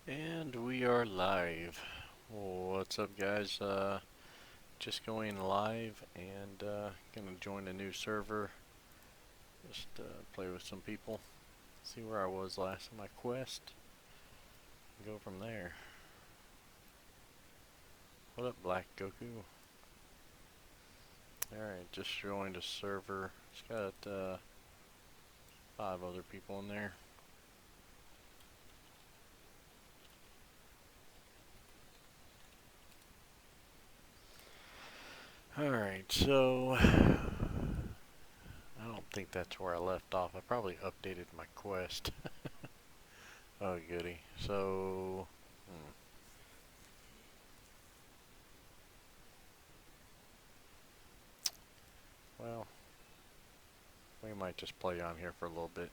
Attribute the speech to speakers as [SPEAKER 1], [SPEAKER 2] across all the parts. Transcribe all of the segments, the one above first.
[SPEAKER 1] And we are live. What's up, guys? Just going live and gonna join a new server. Just play with some people. See where I was last in my quest. Go from there. What up, Black Goku? Alright, just joined a server. It's got 5 other people in there. Alright, so I don't think that's where I left off. I probably updated my quest. Oh, goody. So, well, we might just play on here for a little bit.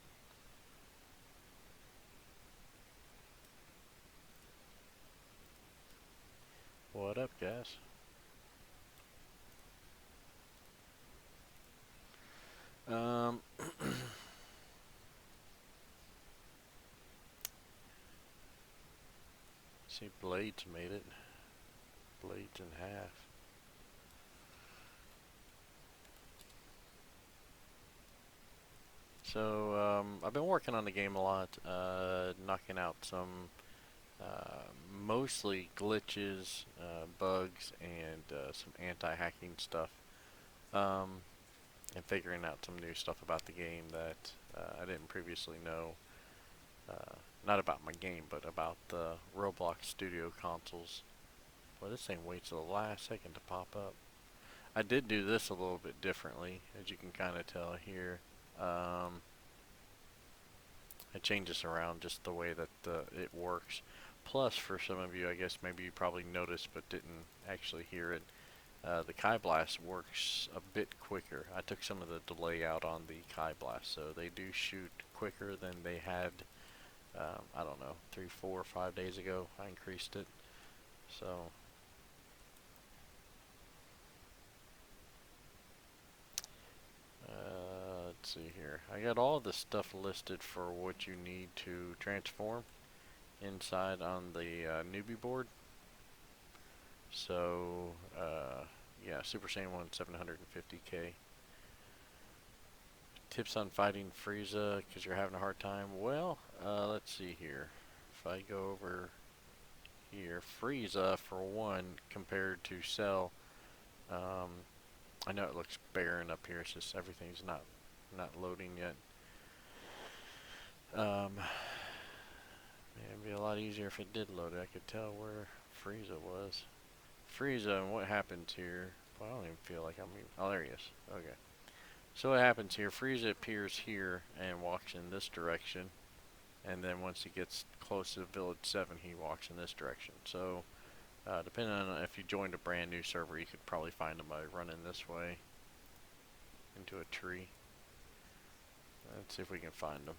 [SPEAKER 1] What up, guys? Um, see, Blades made it. Blades in half. So, I've been working on the game a lot, knocking out some mostly glitches, bugs, and some anti-hacking stuff. Um, and figuring out some new stuff about the game that I didn't previously know. Not about my game, but about the Roblox Studio consoles. Well, this thing waits till the last second to pop up. I did do this a little bit differently, as you can kind of tell here. Um, I changed this around just the way that it works. Plus, for some of you, I guess maybe you probably noticed but didn't actually hear it, the Kai Blast works a bit quicker. I took some of the delay out on the Kai Blast, so they do shoot quicker than they had, I don't know, 3, 4, 5 days ago. I increased it. So, let's see here. I got all the stuff listed for what you need to transform inside on the newbie board. So, yeah, Super Saiyan 1 750k. Tips on fighting Frieza because you're having a hard time. Well, let's see here. If I go over here, Frieza for one compared to Cell. Um, I know it looks barren up here. It's just everything's not loading yet. It'd be a lot easier if it did load it. I could tell where Frieza was. Frieza and what happens here. Well, I don't even feel like I'm even. Oh, there he is. Okay. So what happens here? Frieza appears here and walks in this direction, and then once he gets close to Village 7, he walks in this direction. So, depending on if you joined a brand new server, you could probably find him by running this way into a tree. Let's see if we can find him.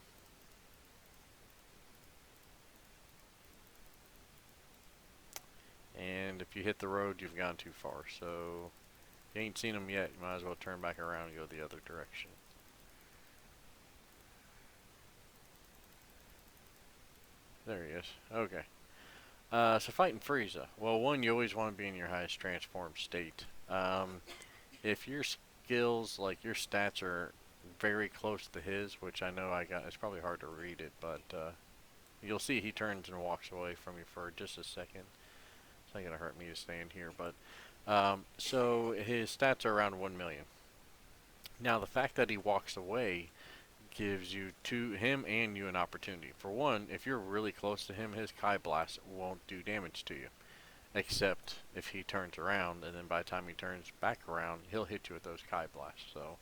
[SPEAKER 1] And if you hit the road, you've gone too far. So, if you ain't seen him yet, you might as well turn back around and go the other direction. There he is. Okay. So fighting Frieza. Well, one, you always want to be in your highest transformed state. If your skills, like your stats, are very close to his, which I know I got, it's probably hard to read it, but you'll see he turns and walks away from you for just a second. It's not gonna hurt me to stand here, but so his stats are around 1 million. Now the fact that he walks away gives you to him and you an opportunity. For one, if you're really close to him, his Kai Blast won't do damage to you, except if he turns around, and then by the time he turns back around, he'll hit you with those Kai Blasts. So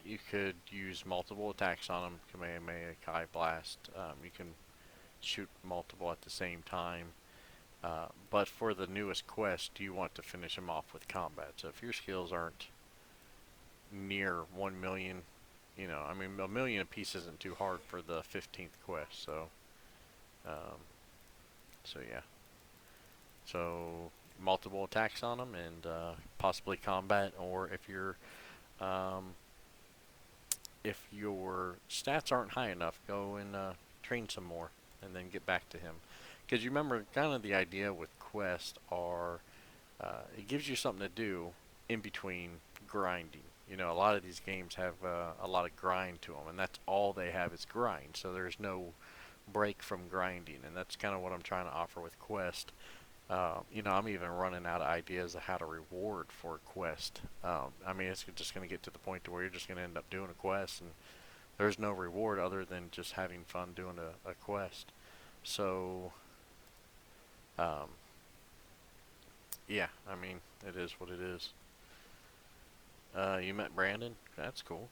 [SPEAKER 1] you could use multiple attacks on him, Kamehameha, Kai Blast. You can shoot multiple at the same time. But for the newest quest, you want to finish him off with combat. So if your skills aren't near 1 million, I mean, a million apiece isn't too hard for the 15th quest. Um, so yeah. So multiple attacks on him and possibly combat, or um, if your stats aren't high enough, go and train some more and then get back to him. Because you remember, kind of the idea with Quest are it gives you something to do in between grinding. You know, a lot of these games have a lot of grind to them, and that's all they have is grind. So there's no break from grinding, and that's kind of what I'm trying to offer with Quest. You know, I'm even running out of ideas of how to reward for a quest. I mean, it's just going to get to the point to where you're just going to end up doing a quest, and there's no reward other than just having fun doing a quest. So, um, yeah, I mean, it is what it is. You met Brandon? That's cool.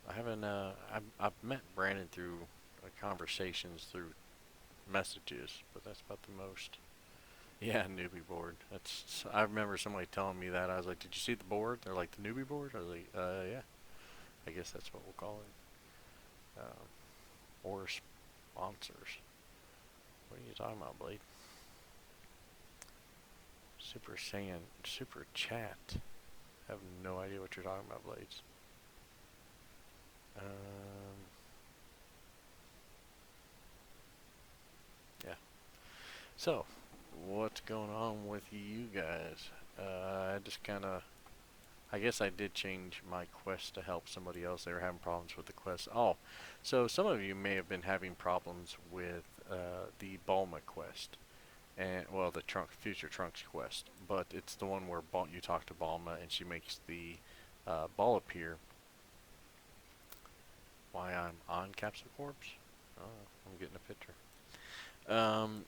[SPEAKER 1] I haven't. I've met Brandon through conversations through messages, but that's about the most. Yeah, newbie board. That's. I remember somebody telling me that. I was like, "Did you see the board?" They're like, "The newbie board." I was like, "Yeah." I guess that's what we'll call it. Or sponsors. What are you talking about, Blade? Super Saiyan, Super Chat. I have no idea what you're talking about, Blades. Yeah. So, what's going on with you guys? I just kind of, I guess I did change my quest to help somebody else. They were having problems with the quest. Oh, so some of you may have been having problems with the Bulma quest, and well, the future Trunks quest. But it's the one where you talk to Bulma and she makes the ball appear. Why I'm on Capsule Corps? Oh, I'm getting a picture. Um,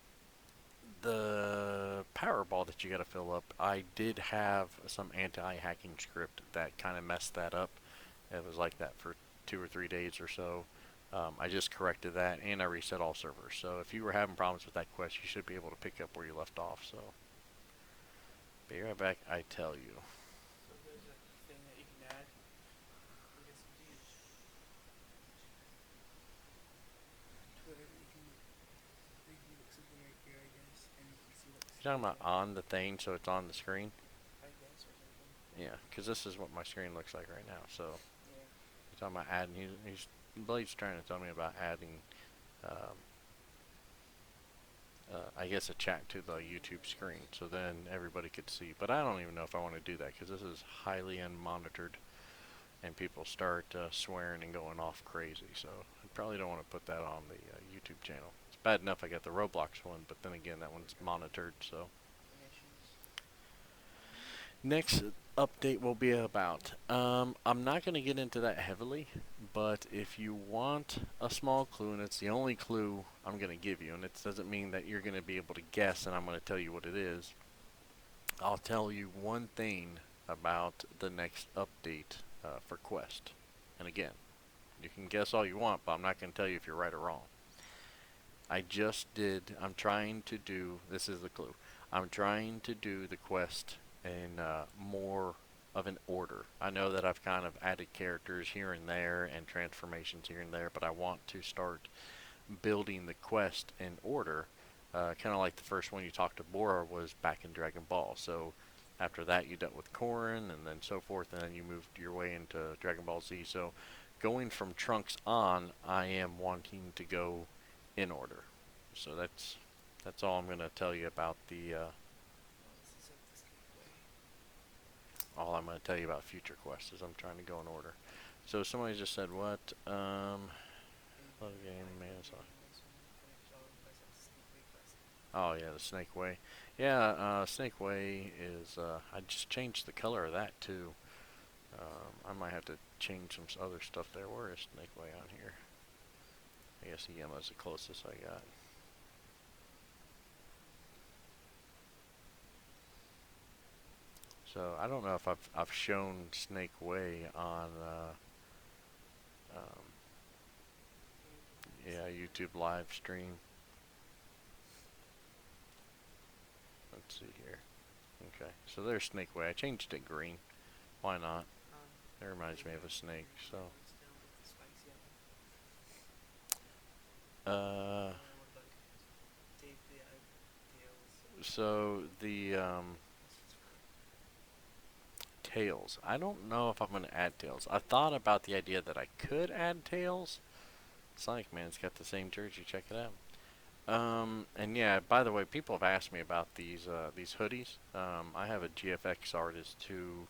[SPEAKER 1] the Powerball that you got to fill up, I did have some anti-hacking script that kind of messed that up. It was like that for 2 or 3 days or so. I just corrected that and I reset all servers. So if you were having problems with that quest, you should be able to pick up where you left off. So be right back. I tell you.
[SPEAKER 2] So there's a thing that you can add. I guess you do Twitter, you can review something right here, I guess, and you can see what
[SPEAKER 1] You're talking about
[SPEAKER 2] the
[SPEAKER 1] on the thing, so it's on the screen.
[SPEAKER 2] I guess or something.
[SPEAKER 1] Yeah, because this is what my screen looks like right now. So
[SPEAKER 2] Yeah.
[SPEAKER 1] you're talking about adding. Blade's trying to tell me about adding. Um, I guess a chat to the YouTube screen, so then everybody could see. But I don't even know if I want to do that because this is highly unmonitored, and people start swearing and going off crazy. So I probably don't want to put that on the YouTube channel. It's bad enough I got the Roblox one, but then again, that one's monitored. So next update will be about. I'm not going to get into that heavily, but if you want a small clue, and it's the only clue I'm going to give you, and it doesn't mean that you're going to be able to guess, and I'm going to tell you what it is. I'll tell you one thing about the next update for Quest. And again, you can guess all you want, but I'm not going to tell you if you're right or wrong. I'm trying to do, this is the clue. I'm trying to do the quest in more of an order. I know that I've kind of added characters here and there and transformations here and there, but I want to start building the quest in order. Kind of like the first one you talked to Bora was back in Dragon Ball. So after that you dealt with Korin and then so forth, and then you moved your way into Dragon Ball Z. So going from Trunks on, I am wanting to go in order. So that's all I'm gonna tell you about the. All I'm gonna tell you about future quests is I'm trying to go in order. So somebody just said what? Load game man. Oh yeah, the Snake Way. Yeah, Snake Way is. I just changed the color of that too. I might have to change some other stuff there. Where is Snake Way on here? I guess Yama's the closest I got. So I don't know if I've shown Snake Way on um, yeah, YouTube live stream. Let's see here. Okay, so there's Snake Way. I changed it green. Why not? It reminds me of a snake. So uh, so the tails. I don't know if I'm gonna add tails. I thought about the idea that I could add tails. Sonic Man's got the same jersey. Check it out. And yeah, by the way, people have asked me about these hoodies. I have a GFX artist who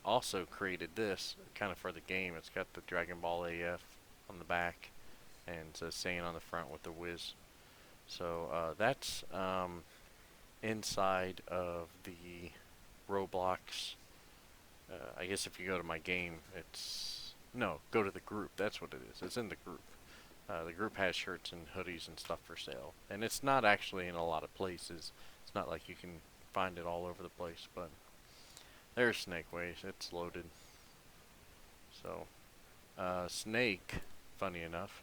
[SPEAKER 1] also created this kind of for the game. It's got the Dragon Ball AF on the back and it says saying on the front with the whiz. So that's inside of the Roblox. I guess if you go to my game, it's no, go to the group. That's what it is. It's in the group. The group has shirts and hoodies and stuff for sale, and it's not actually in a lot of places. It's not like you can find it all over the place, but there's Snake Ways. It's loaded. So, Snake, funny enough,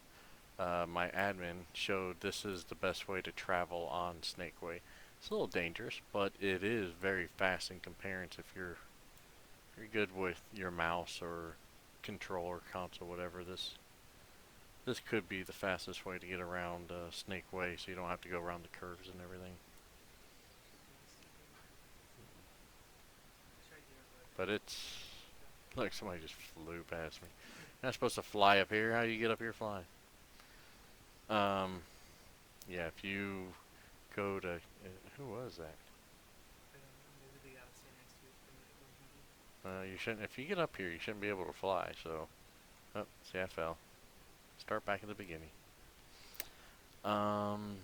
[SPEAKER 1] my admin showed this is the best way to travel on Snake Way. It's a little dangerous, but it is very fast in comparison if you're good with your mouse or controller console, whatever. This could be the fastest way to get around Snake Way, so you don't have to go around the curves and everything. But it's look, somebody just flew past me. You're not supposed to fly up here. How do you get up here flying? Um, yeah. If you go to who was that? You shouldn't. If you get up here, you shouldn't be able to fly. So, oh, see, I fell. Start back at the beginning. Um,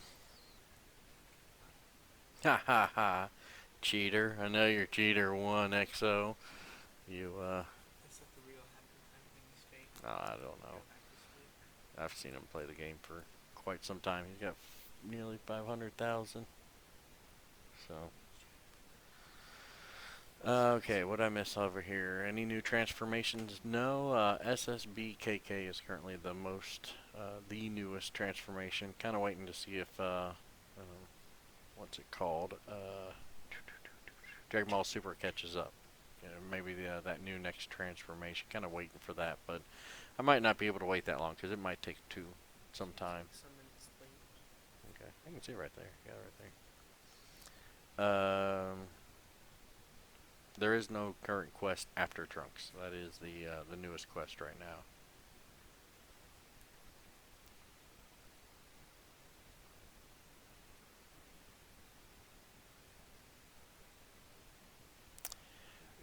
[SPEAKER 1] ha ha ha, cheater! I know you're cheater one XO. You I don't know. I've seen him play the game for quite some time. He's got nearly 500,000. So, okay, what I miss over here? Any new transformations? No. SSBKK is currently the newest transformation. Kind of waiting to see if, what's it called? Dragon Ball Super catches up. You know, maybe that new next transformation. Kind of waiting for that, but I might not be able to wait that long because it might take some time. Okay, I can see right there. Yeah, right there. There is no current quest after Trunks. That is the newest quest right now.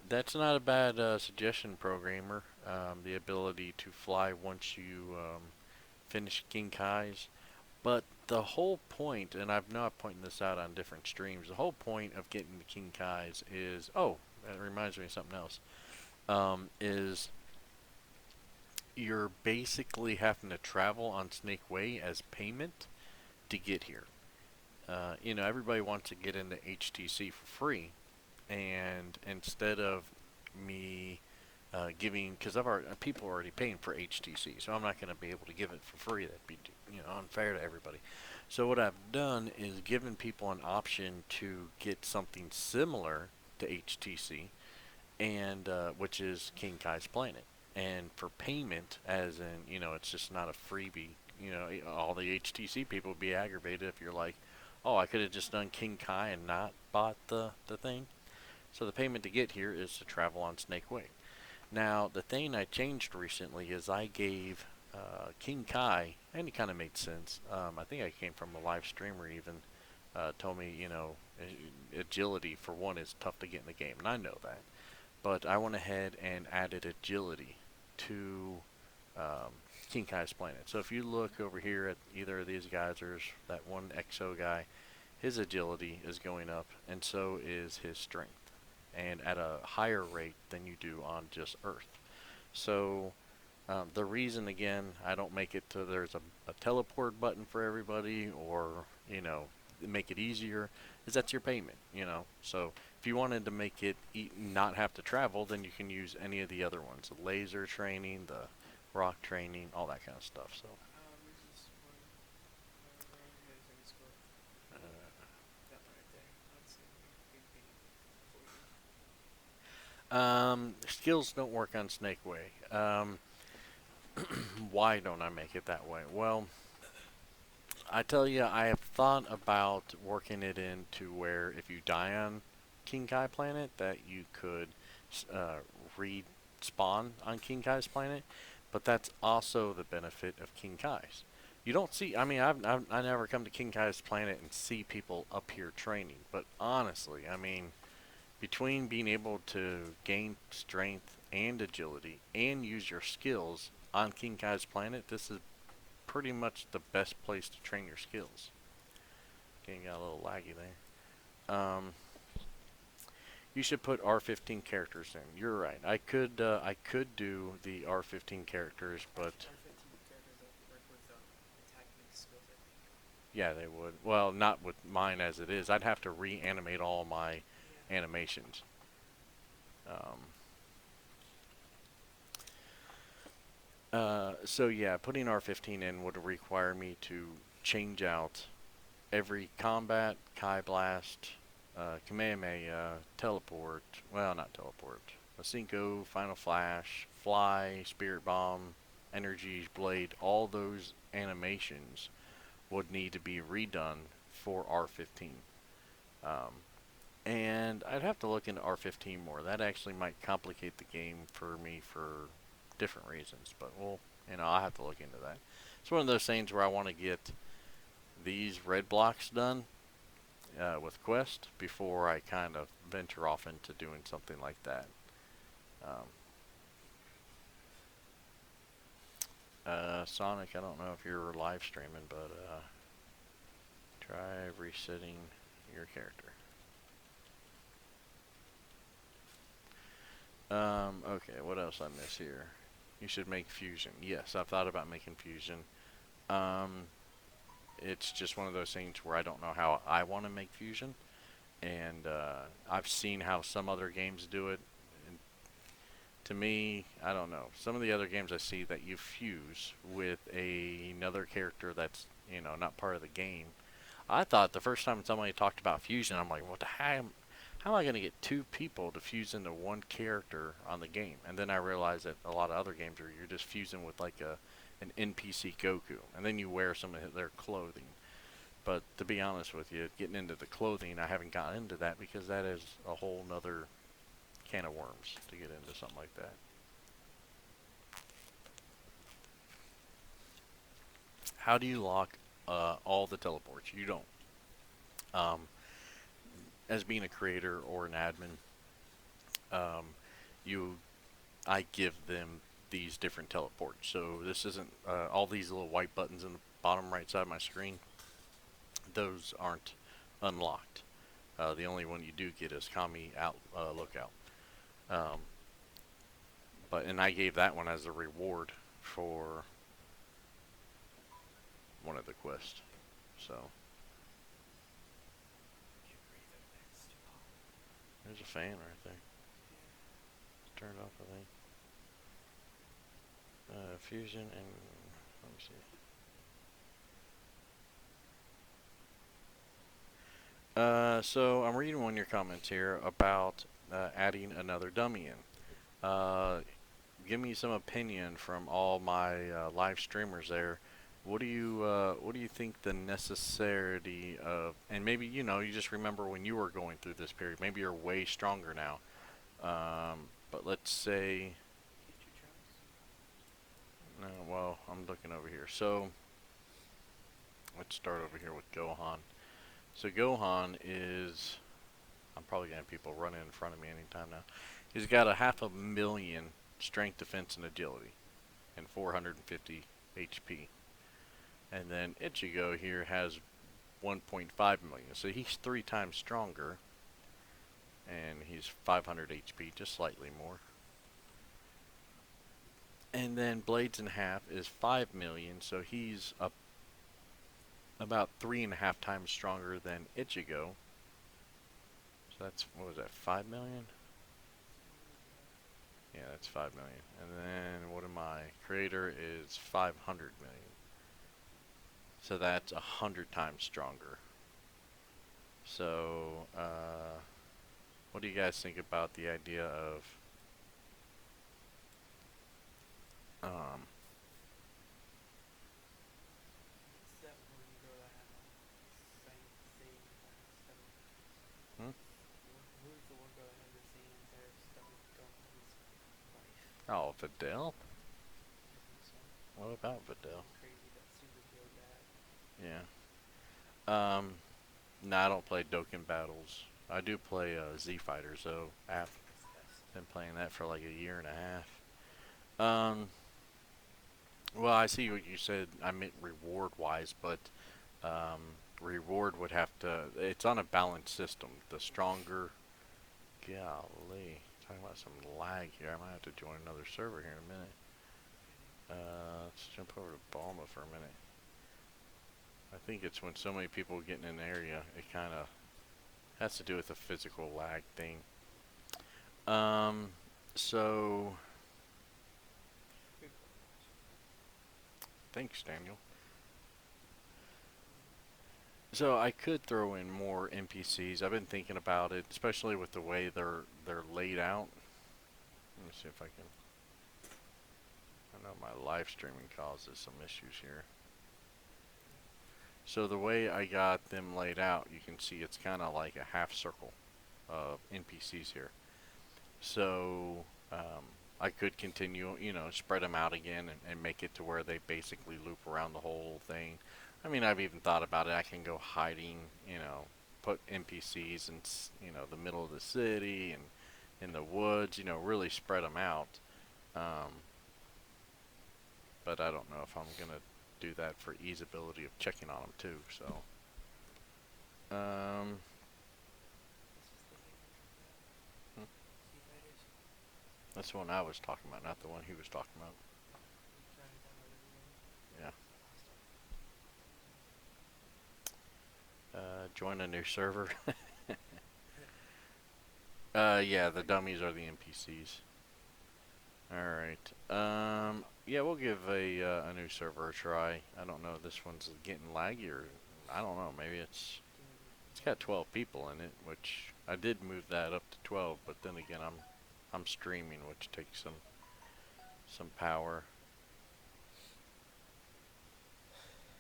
[SPEAKER 1] That's not a bad suggestion, programmer. The ability to fly once you finish King Kai's. But the whole point, and I've now pointing this out on different streams, the whole point of getting the King Kai's is, oh, that reminds me of something else, is you're basically having to travel on Snake Way as payment to get here. Everybody wants to get into HTC for free, and instead of me giving, because I've already people are already paying for HTC, so I'm not going to be able to give it for free. That'd be unfair to everybody. So what I've done is given people an option to get something similar to HTC, and which is King Kai's Planet, and for payment, as in it's just not a freebie. All the HTC people would be aggravated if you're like, oh, I could have just done King Kai and not bought the thing. So the payment to get here is to travel on Snake Way. Now, the thing I changed recently is I gave King Kai, and it kind of made sense. I think I came from a live streamer even told me, agility for one is tough to get in the game, and I know that. But I went ahead and added agility to King Kai's Planet. So if you look over here at either of these guys, there's that one XO guy. His agility is going up, and so is his strength, and at a higher rate than you do on just Earth. So the reason, again, I don't make it to there's a teleport button for everybody, or make it easier, is that's your payment. So if you wanted to make it not have to travel, then you can use any of the other ones, the laser training, the rock training, all that kind of stuff. So skills don't work on Snake Way. Why don't I make it that way? Well, I tell you, I have thought about working it into where if you die on King Kai Planet, that you could uh, respawn on King Kai's planet. But that's also the benefit of King Kai's. You don't see. I mean, I never come to King Kai's planet and see people up here training. But honestly, I mean, between being able to gain strength and agility and use your skills on King Kai's planet, this is pretty much the best place to train your skills. Getting got a little laggy there. You should put R15 characters in. You're right. I could do the R15 characters, but
[SPEAKER 2] Actually, R15 characters that work with attack mix skills, I think.
[SPEAKER 1] yeah, they would. Well, not with mine as it is. I'd have to reanimate all my
[SPEAKER 2] Yeah.
[SPEAKER 1] animations. Um, so yeah, putting R15 in would require me to change out every combat, Kai Blast, Kamehameha, Teleport. Well, not Teleport. Masenko, Final Flash, Fly, Spirit Bomb, Energy Blade. All those animations would need to be redone for R15. Um, and I'd have to look into R15 more. That actually might complicate the game for me for different reasons, but I'll have to look into that. It's one of those things where I want to get these red blocks done with Quest before I kind of venture off into doing something like that. Um, Sonic, I don't know if you're live streaming, but try resetting your character. Okay, what else I miss here? You should make fusion. Yes, I've thought about making fusion. Um, it's just one of those things where I don't know how I want to make fusion, and I've seen how some other games do it. And to me, I don't know. Some of the other games I see that you fuse with another character that's not part of the game. I thought the first time somebody talked about fusion, I'm like, what the heck? How am I going to get two people to fuse into one character on the game? And then I realized that a lot of other games are you're just fusing with like an NPC Goku, and then you wear some of their clothing. But to be honest with you, getting into the clothing, I haven't gotten into that because that is a whole nother can of worms to get into something like that. How do you lock all the teleports? You don't. Um, as being a creator or an admin, um, you I give them these different teleports. So this isn't all these little white buttons in the bottom right side of my screen. Those aren't unlocked. The only one you do get is Kami out lookout. Um, and I gave that one as a reward for one of the quests. So
[SPEAKER 2] Can't breathe over there. It's too hot.
[SPEAKER 1] there's a fan right there.
[SPEAKER 2] Yeah.
[SPEAKER 1] It's turned off, I think. Fusion and let me see. So I'm reading one of your comments here about adding another dummy in. Give me some opinion from all my live streamers there. What do you think the necessity of, and maybe you just remember when you were going through this period. Maybe you're way stronger now. But let's say,
[SPEAKER 2] Get your trunks.
[SPEAKER 1] no, well, I'm looking over here. So let's start over here with Gohan. So Gohan is, I'm probably gonna have people running in front of me anytime now. He's got a half a million strength, defense, and agility, and 450 HP. And then Ichigo here has 1.5 million, so he's 3 times stronger, and he's 500 HP, just slightly more. And then Blades in Half is 5 million, so he's about 3.5 times stronger than Ichigo. So that's, what was that, 5 million? Yeah, that's 5 million. And then what am I? Creator is 500 million. So that's 100 times stronger. So, what do you guys think about the idea of um,
[SPEAKER 2] What's that one girl I have on? Same stomach.
[SPEAKER 1] hmm?
[SPEAKER 2] Who's the one girl that has the same entire stomach going on his wife?
[SPEAKER 1] Oh, Videl?
[SPEAKER 2] I think so.
[SPEAKER 1] What about
[SPEAKER 2] The
[SPEAKER 1] Videl?
[SPEAKER 2] one crazy, that super build guy.
[SPEAKER 1] Yeah. Um, no, I don't play Dokkan Battles. I do play Z Fighters though. App.
[SPEAKER 2] Yes.
[SPEAKER 1] Been playing that for like a year and a half. Well, I see what you said. I meant reward wise, but reward would have to. It's on a balanced system. The stronger. Golly, talking about some lag here. I might have to join another server here in a minute. Let's jump over to Balma for a minute. I think it's when so many people get in an area, it kind of has to do with the physical lag thing. Um, so
[SPEAKER 2] Good question.
[SPEAKER 1] thanks, Daniel. So I could throw in more NPCs. I've been thinking about it, especially with the way they're laid out. Let me see if I can. I know my live streaming causes some issues here. So the way I got them laid out, you can see it's kind of like a half circle of NPCs here. So I could continue, spread them out again and make it to where they basically loop around the whole thing. I mean, I've even thought about it. I can go hiding, put NPCs in, the middle of the city and in the woods, really spread them out. Um, but I don't know if I'm gonna do that for easeability of checking on them too. So, um,
[SPEAKER 2] What's this the game you're talking about?
[SPEAKER 1] hmm,
[SPEAKER 2] Sea Fighters?
[SPEAKER 1] that's the one I was talking about, not the one he was talking about.
[SPEAKER 2] I'm trying to download it again.
[SPEAKER 1] Yeah.
[SPEAKER 2] So I'll start.
[SPEAKER 1] Join a new server. Yeah, the dummies are the NPCs. All right. Yeah, we'll give a new server a try. I don't know. This one's getting laggy, or I don't know. Maybe it's got 12 people in it, which I did move that up to 12. But then again, I'm streaming, which takes some power.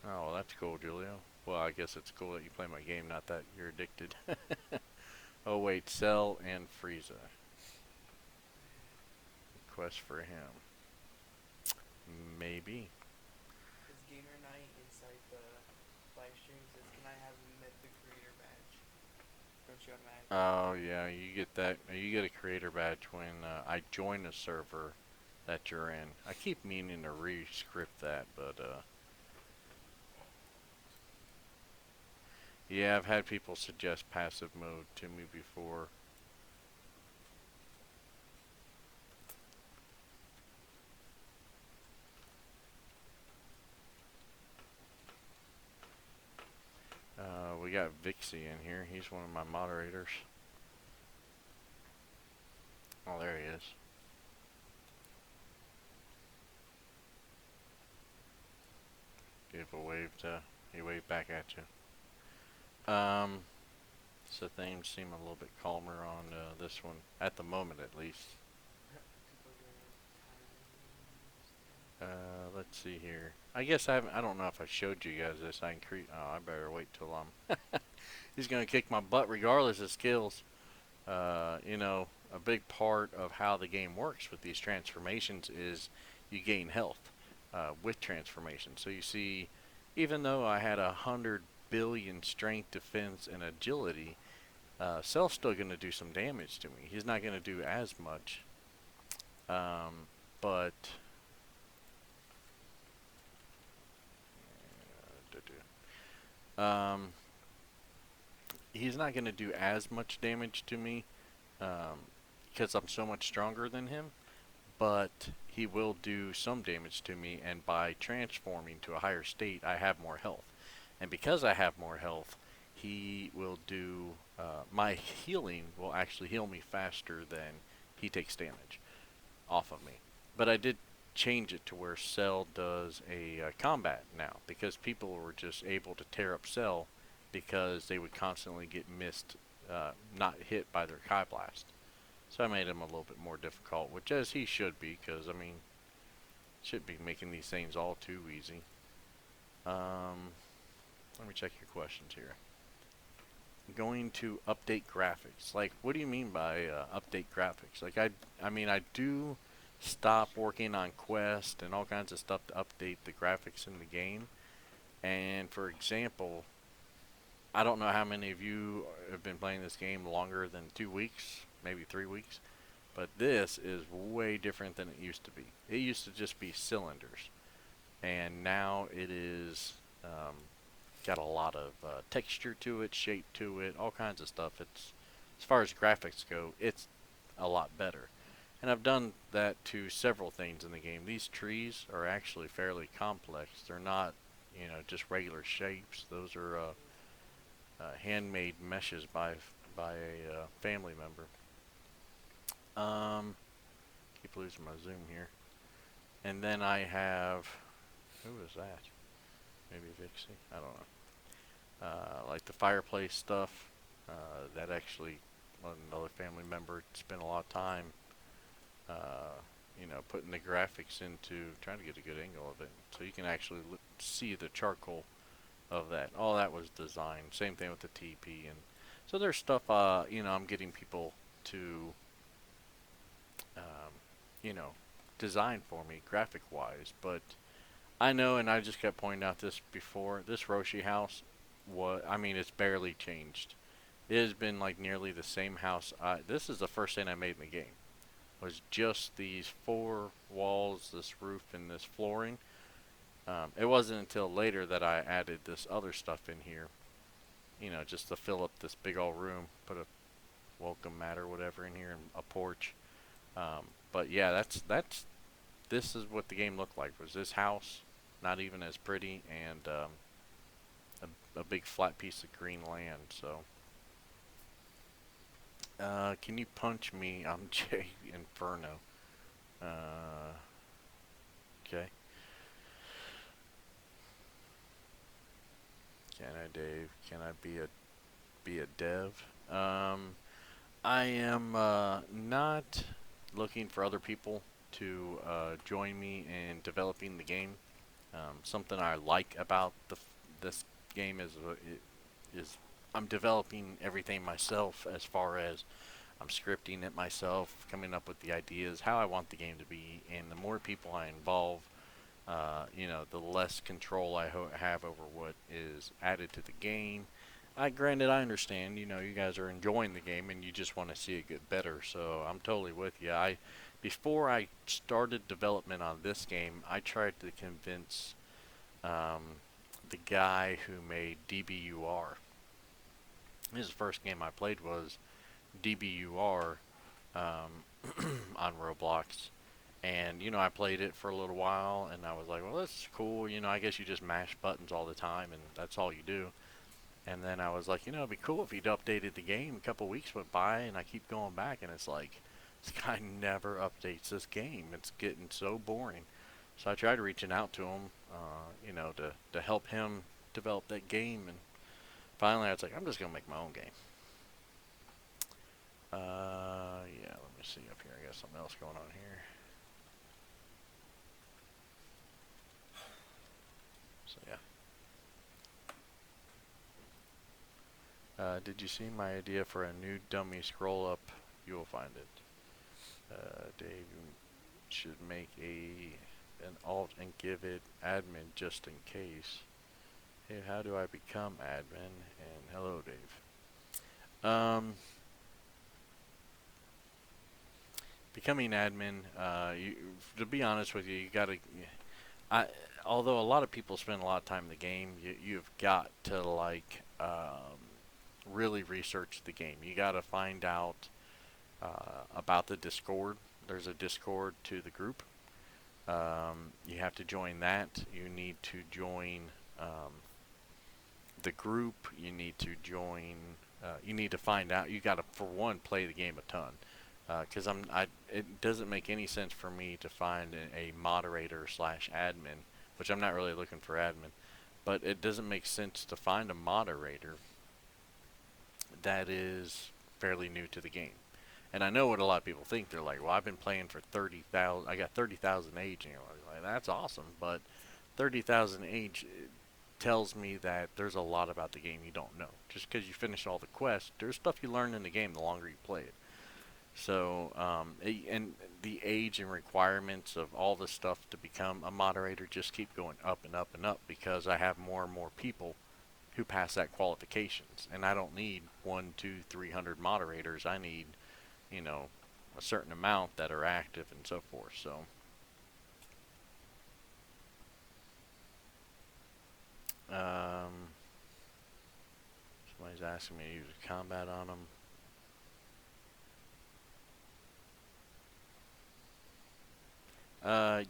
[SPEAKER 1] Oh, well, that's cool, Julio. Well, I guess it's cool that you play my game, not that you're addicted. Oh wait, Cell and Frieza. Quest for him. Maybe.
[SPEAKER 2] Because Gamer Night inside the live stream says, "Can I have met the creator badge?" Don't you automatically get
[SPEAKER 1] Oh
[SPEAKER 2] that?
[SPEAKER 1] yeah, you get that. You get a creator badge when I join a server that you're in. I keep meaning to re-script that, but yeah, I've had people suggest passive mode to me before. We got Vixie in here. He's one of my moderators. Oh, there he is. Give a wave to. He waved back at you. So things seem a little bit calmer on this one at the moment, at least.
[SPEAKER 2] People are doing times.
[SPEAKER 1] Let's see here. I guess I haven't. I don't know if I showed you guys this. I increase. Oh, I better wait till I'm. He's gonna kick my butt regardless of skills. A big part of how the game works with these transformations is you gain health with transformation. So you see, even though I had 100 billion strength, defense, and agility, Cell's still gonna do some damage to me. He's not gonna do as much, but um, he's not going to do as much damage to me because I'm so much stronger than him, but he will do some damage to me, and by transforming to a higher state, I have more health. And because I have more health, he will do, my healing will actually heal me faster than he takes damage off of me. But I did change it to where Cell does a combat now because people were just able to tear up Cell because they would constantly get missed, not hit by their Kai Blast. So I made him a little bit more difficult, which as he should be, because I mean, should be making these things all too easy. Let me check your questions here. Going to update graphics. Like, what do you mean by update graphics? Like, I mean, I do stop working on Quest and all kinds of stuff to update the graphics in the game. And for example, I don't know how many of you have been playing this game longer than 2 weeks, maybe 3 weeks, but this is way different than it used to be. It used to just be cylinders, and now it is got a lot of texture to it, shape to it, all kinds of stuff. It's as far as graphics go, it's a lot better. And I've done that to several things in the game. These trees are actually fairly complex. They're not, just regular shapes. Those are handmade meshes by a family member. Keep losing my zoom here. And then I have, who is that? Maybe Vixie. I don't know. Like the fireplace stuff. That actually another family member spent a lot of time, uh, putting the graphics into trying to get a good angle of it, so you can actually see the charcoal of that. All that was designed. Same thing with the TP, and so there's stuff. I'm getting people to, um, you know, design for me graphic wise, but I know, and I just kept pointing out this before. This Roshi house, I mean, it's barely changed. It has been like nearly the same house. This is the first thing I made in the game. Was just these four walls, this roof, and this flooring. It wasn't until later that I added this other stuff in here. Just to fill up this big old room. Put a welcome mat or whatever in here, and a porch. But yeah, that's this is what the game looked like. Was this house not even as pretty, and a big flat piece of green land. So, can you punch me? I'm Jay Inferno. Uh, okay. Can I, Dave? Can I be a dev? I am not looking for other people to join me in developing the game. Something I like about this game is I'm developing everything myself, as far as I'm scripting it myself, coming up with the ideas, how I want the game to be, and the more people I involve, the less control I have over what is added to the game. Granted, I understand, you guys are enjoying the game and you just want to see it get better, so I'm totally with you. Before I started development on this game, I tried to convince the guy who made DBUR. His first game I played was DBUR on Roblox. And, I played it for a little while and I was like, well, that's cool. I guess you just mash buttons all the time and that's all you do. And then I was like, it'd be cool if he'd updated the game. A couple weeks went by and I keep going back and it's like, this guy never updates this game. It's getting so boring. So I tried reaching out to him, to help him develop that game. And finally I was like, I'm just going to make my own game. Yeah, let me see up here. I got something else going on here. So yeah. Did you see my idea for a new dummy scroll up? You will find it. Dave, you should make an alt and give it admin just in case. Hey, how do I become admin? And hello, Dave. Becoming admin, to be honest with you, you gotta. I, Although a lot of people spend a lot of time in the game, you've got to really research the game. You got to find out about the Discord. There's a Discord to the group. You have to join that. You need to join the group. You need to join. You need to find out. You got to, for one, play the game a ton. Because it doesn't make any sense for me to find a moderator slash admin, which I'm not really looking for admin, but it doesn't make sense to find a moderator that is fairly new to the game. And I know what a lot of people think. They're like, well, I've been playing for 30,000. I got 30,000 age. And you're like, that's awesome. But 30,000 age tells me that there's a lot about the game you don't know. Just because you finish all the quests, there's stuff you learn in the game the longer you play it. So, and the age and requirements of all the stuff to become a moderator just keep going up and up and up because I have more and more people who pass that qualifications, and I don't need one, two, 300 moderators. I need, you know, a certain amount that are active and so forth. So, um, somebody's asking me to use combat on them.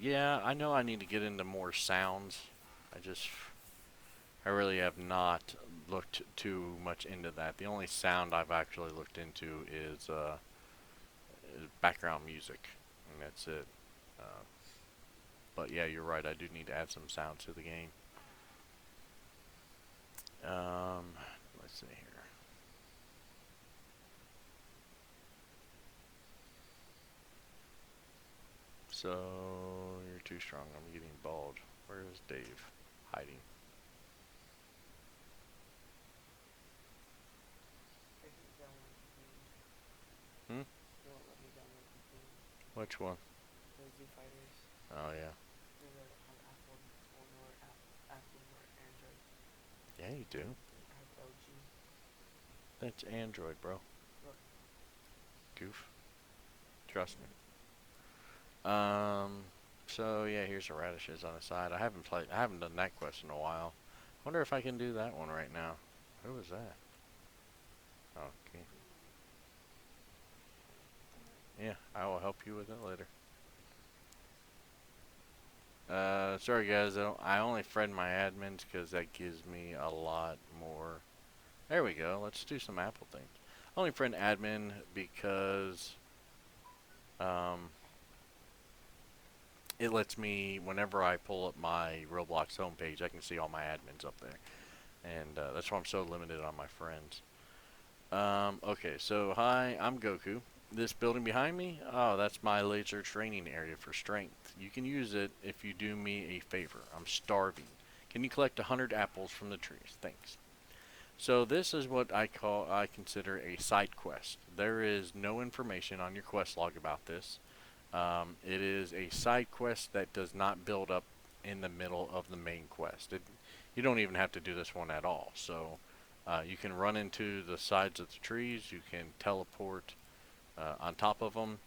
[SPEAKER 1] Yeah, I know I need to get into more sounds. I just, I really have not looked too much into that. The only sound I've actually looked into is background music, and that's it. Uh, but yeah, you're right. I do need to add some sound to the game. Um, let's see here. So you're too strong. I'm getting bald. Where is Dave? Hiding.
[SPEAKER 2] I can't download the game.
[SPEAKER 1] Hmm?
[SPEAKER 2] They won't let me download the game.
[SPEAKER 1] Which one?
[SPEAKER 2] The Zoo Fighters.
[SPEAKER 1] Oh yeah.
[SPEAKER 2] These are on Apple or Apple or Android.
[SPEAKER 1] Yeah, you do.
[SPEAKER 2] I have LG.
[SPEAKER 1] That's Android, bro.
[SPEAKER 2] Look,
[SPEAKER 1] Goof. Trust me. Um. So yeah, here's the radishes on the side. I haven't done that quest in a while. Wonder if I can do that one right now. Who was that? Okay. Yeah, I will help you with it later. Sorry guys, I only friend my admins because that gives me a lot more. There we go. Let's do some Apple things. Only friend admin because um, it lets me, whenever I pull up my Roblox homepage, I can see all my admins up there, and that's why I'm so limited on my friends. Okay, so hi, I'm Goku. This building behind me, oh, that's my laser training area for strength. You can use it if you do me a favor. I'm starving. Can you collect 100 apples from the trees? Thanks. So this is what I consider a side quest. There is no information on your quest log about this. It is a side quest that does not build up in the middle of the main quest. You don't even have to do this one at all. So you can run into the sides of the trees. You can teleport on top of them.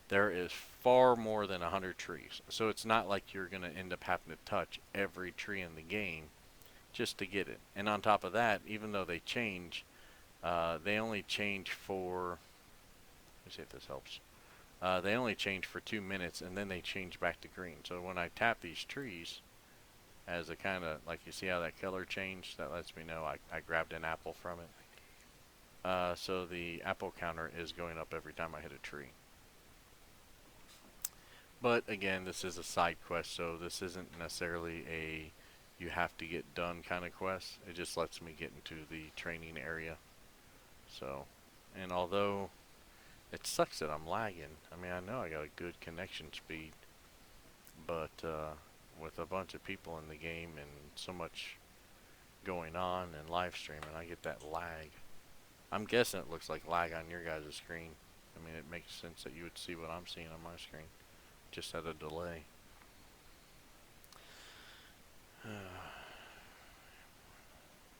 [SPEAKER 1] There is far more than 100 trees. So it's not like you're going to end up having to touch every tree in the game just to get it. And on top of that, even though they change, they only change for. Let me see if this helps. They only change for 2 minutes and then they change back to green. So when I tap these trees, as a kind of like you see how that color changed, that lets me know I grabbed an apple from it. So the apple counter is going up every time I hit a tree. But again, this is a side quest, so this isn't necessarily a you have to get done kind of quest. It just lets me get into the training area. So, and although it sucks that I'm lagging, I mean, I know I got a good connection speed, but with a bunch of people in the game and so much going on and live streaming, I get that lag. I'm guessing it looks like lag on your guys' screen. I mean, it makes sense that you would see what I'm seeing on my screen, just at a delay.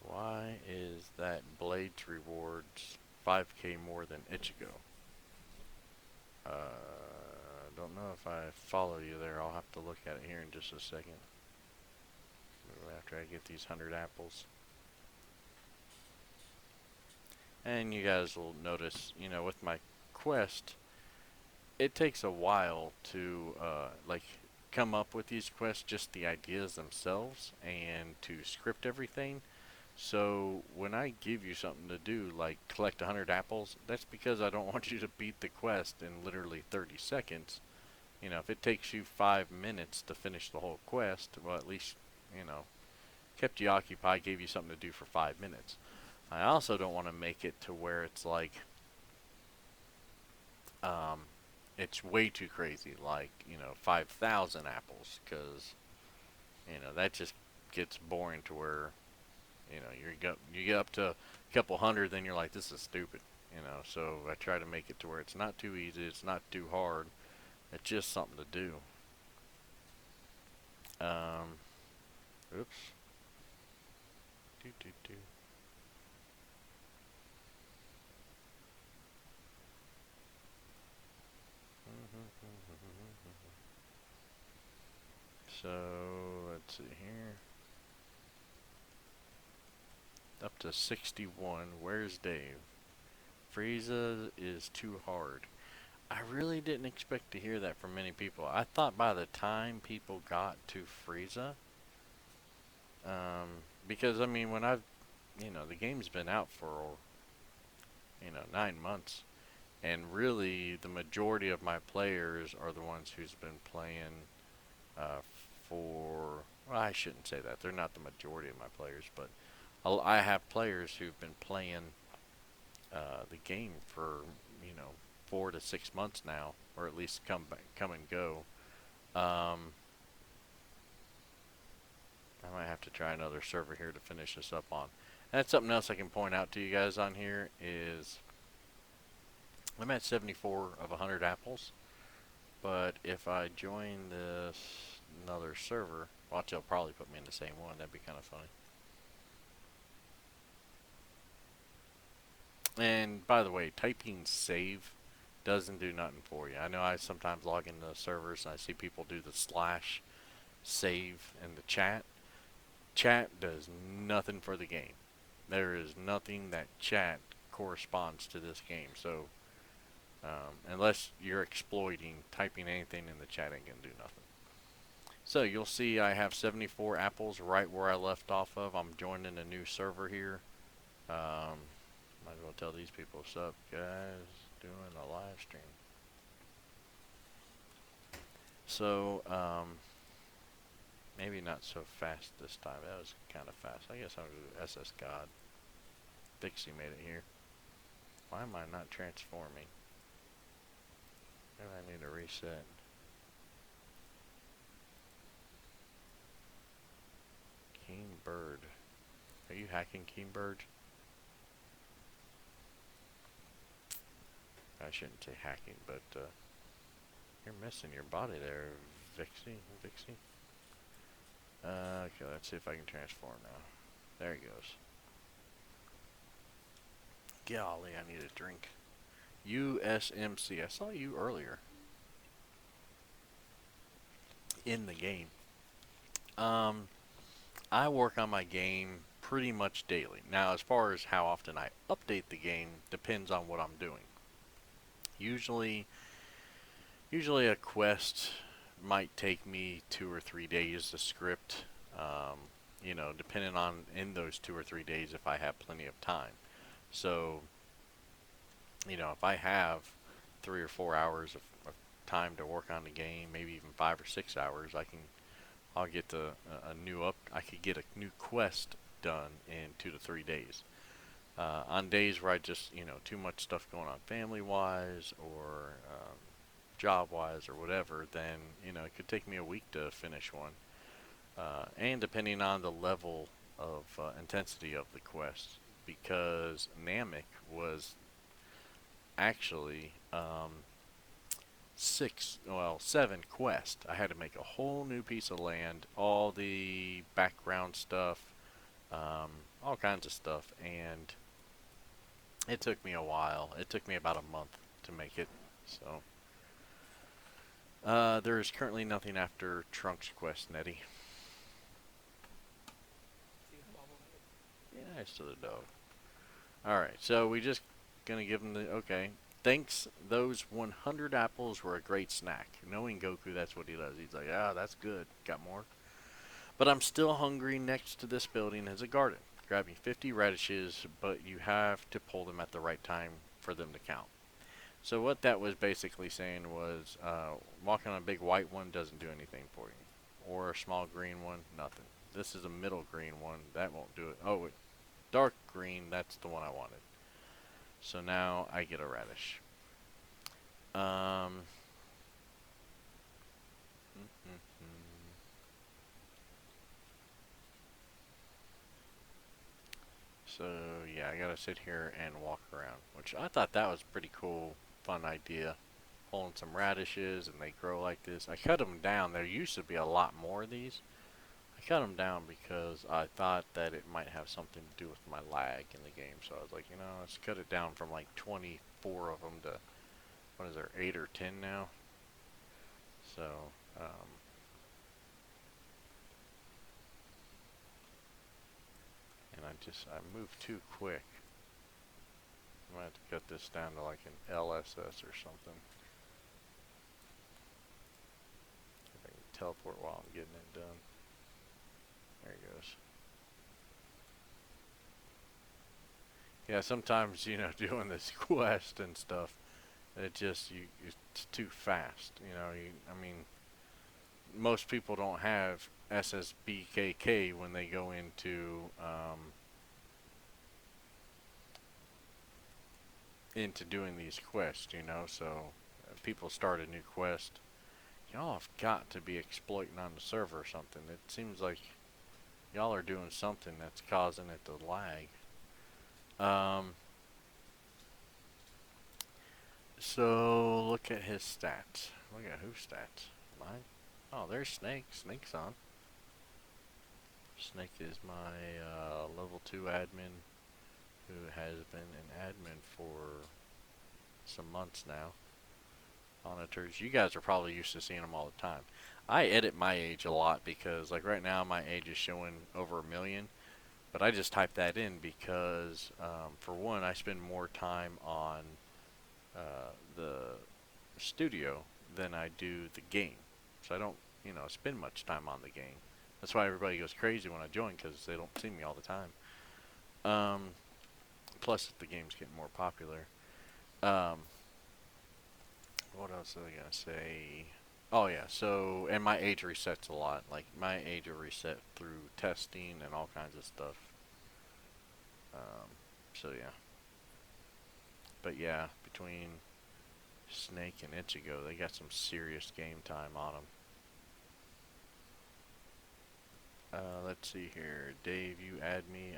[SPEAKER 1] Why is that Blades rewards 5k more than Ichigo? Don't know if I follow you there. I'll have to look at it here in just a second. After I get these 100 apples. And you guys will notice, with my quest, it takes a while to, like, come up with these quests, just the ideas themselves, and to script everything. So when I give you something to do, like collect 100 apples, that's because I don't want you to beat the quest in literally 30 seconds. If it takes you 5 minutes to finish the whole quest, well, at least, you know, kept you occupied, gave you something to do for 5 minutes. I also don't want to make it to where it's like, um, it's way too crazy, like, 5,000 apples, because, that just gets boring to where, you get up to a couple hundred, then you're like, this is stupid. So I try to make it to where it's not too easy, it's not too hard, it's just something to do. Um, oops. Do, do, do. So let's see here. Up to 61. Where's Dave? Frieza is too hard. I really didn't expect to hear that from many people. I thought by the time people got to Frieza, because I mean, when the game's been out for 9 months, and really the majority of my players are the ones who's been playing uh, for. Well, I shouldn't say that. They're not the majority of my players, but I have players who've been playing the game for 4 to 6 months now, or at least come and go. Um, I might have to try another server here to finish this up on. And that's something else I can point out to you guys on here is I'm at 74 of 100 apples, but if I join this another server, watch, they'll probably put me in the same one. That'd be kind of funny. And by the way, typing save doesn't do nothing for you. I know I sometimes log into servers and I see people do the slash save in the chat. Chat does nothing for the game. There is nothing that chat corresponds to this game. So unless you're exploiting, typing anything in the chat ain't gonna do nothing. So you'll see I have 74 apples right where I left off of. I'm joining a new server here. Might as well tell these people, what's up, guys? Doing a live stream. So, maybe not so fast this time. That was kind of fast. I guess I'll do SS God. Dixie made it here. Why am I not transforming? Maybe I need to reset. King Bird. Are you hacking King Bird? I shouldn't say hacking, but you're missing your body there, Vixie. Vixie. Okay, let's see if I can transform now. There he goes. Golly, I need a drink. USMC. I saw you earlier in the game. I work on my game pretty much daily. Now, as far as how often I update the game, depends on what I'm doing. Usually a quest might take me 2 or 3 days to script. Depending on in those 2 or 3 days if I have plenty of time. So, if I have 3 or 4 hours of time to work on the game, maybe even 5 or 6 hours, I'll get I could get a new quest done in 2 to 3 days. On days where I just, too much stuff going on family wise or job wise or whatever, then, it could take me a week to finish one. And depending on the level of intensity of the quest, because Namek was actually 7 quests. I had to make a whole new piece of land, all the background stuff, all kinds of stuff, and it took me a while. It took me about a month to make it. So there is currently nothing after Trunks quest, Nettie.
[SPEAKER 2] See the bobblehead?
[SPEAKER 1] Yeah, nice to the dog. Alright, so we just gonna give him the okay. Thanks, those 100 apples were a great snack. Knowing Goku, that's what he does. He's like, that's good. Got more? But I'm still hungry. Next to this building is a garden. Grab me 50 radishes, but you have to pull them at the right time for them to count. So what that was basically saying was, walking on a big white one doesn't do anything for you. Or a small green one, nothing. This is a middle green one. That won't do it. Oh, dark green, that's the one I wanted. So now I get a radish. So yeah, I gotta sit here and walk around, which I thought that was a pretty cool, fun idea. Pulling some radishes and they grow like this. I cut them down. There used to be a lot more of these. I cut them down because I thought that it might have something to do with my lag in the game. So I was like, let's cut it down from like 24 of them to, what is there, 8 or 10 now? So, um, and I moved too quick. I'm gonna have to cut this down to like an LSS or something. If I can teleport while I'm getting it done. There it goes. Yeah, sometimes doing this quest and stuff, it's too fast. I mean, most people don't have SSBKK when they go into doing these quests. So people start a new quest. Y'all have got to be exploiting on the server or something. It seems like y'all are doing something that's causing it to lag. Um, so look at his stats. Look at whose stats? Mine? Oh, there's Snake. Snake's on. Snake is my level 2 admin who has been an admin for some months now. Monitors. You guys are probably used to seeing them all the time. I edit my age a lot because, like, right now my age is showing over a million, but I just type that in because, for one, I spend more time on the studio than I do the game. So I don't, spend much time on the game. That's why everybody goes crazy when I join because they don't see me all the time. Um, Plus, the game's getting more popular. Um, what else was I gonna say? Oh yeah, so and my age resets a lot. Like my age will reset through testing and all kinds of stuff. So yeah, but yeah, between Snake and Ichigo, they got some serious game time on them. Let's see here, Dave, you add me.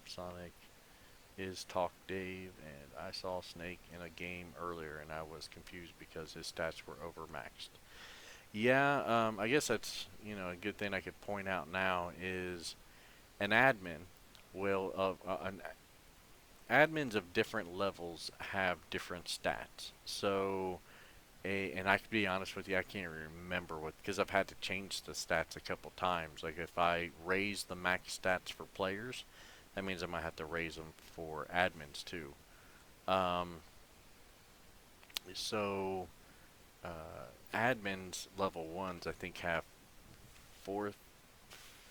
[SPEAKER 1] Sonic is Talk Dave, and I saw Snake in a game earlier, and I was confused because his stats were overmaxed. Yeah, I guess that's a good thing I could point out now is an admin will an admins of different levels have different stats. So and I can be honest with you, I can't remember what because I've had to change the stats a couple times. Like if I raise the max stats for players, that means I might have to raise them for admins too. Um, so admins level ones I think have four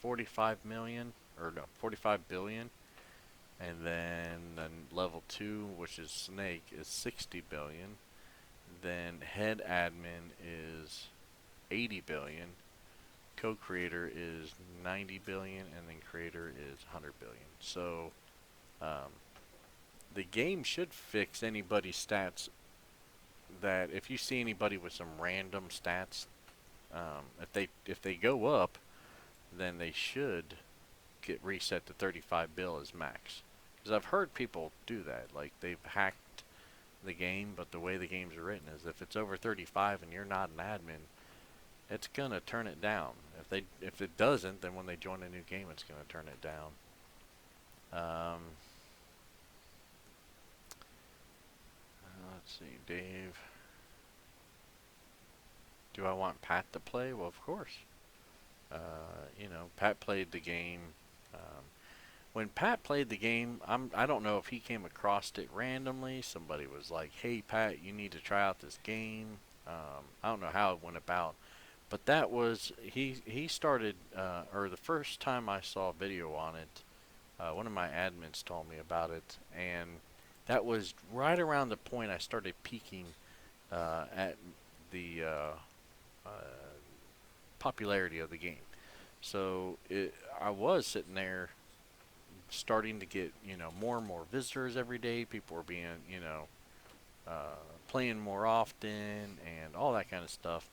[SPEAKER 1] 45 million or no 45 billion, and then level 2, which is Snake, is 60 billion. Then head admin is 80 billion. Co-creator is 90 billion, and then creator is 100 billion. So um, the game should fix anybody's stats that if you see anybody with some random stats, if they go up, then they should get reset to 35 bill as max. Because I've heard people do that. Like they've hacked the game, but the way the games are written is if it's over 35 and you're not an admin, it's gonna turn it down. If it doesn't, then when they join a new game, it's gonna turn it down. Let's see, Dave. Do I want Pat to play? Well, of course. Pat played the game. Um, when Pat played the game, I don't know if he came across it randomly. Somebody was like, "Hey, Pat, you need to try out this game." I don't know how it went about, but that was he started or the first time I saw a video on it, one of my admins told me about it, and that was right around the point I started peaking at the uh, popularity of the game. So I was sitting there starting to get more and more visitors every day. People were being playing more often and all that kind of stuff.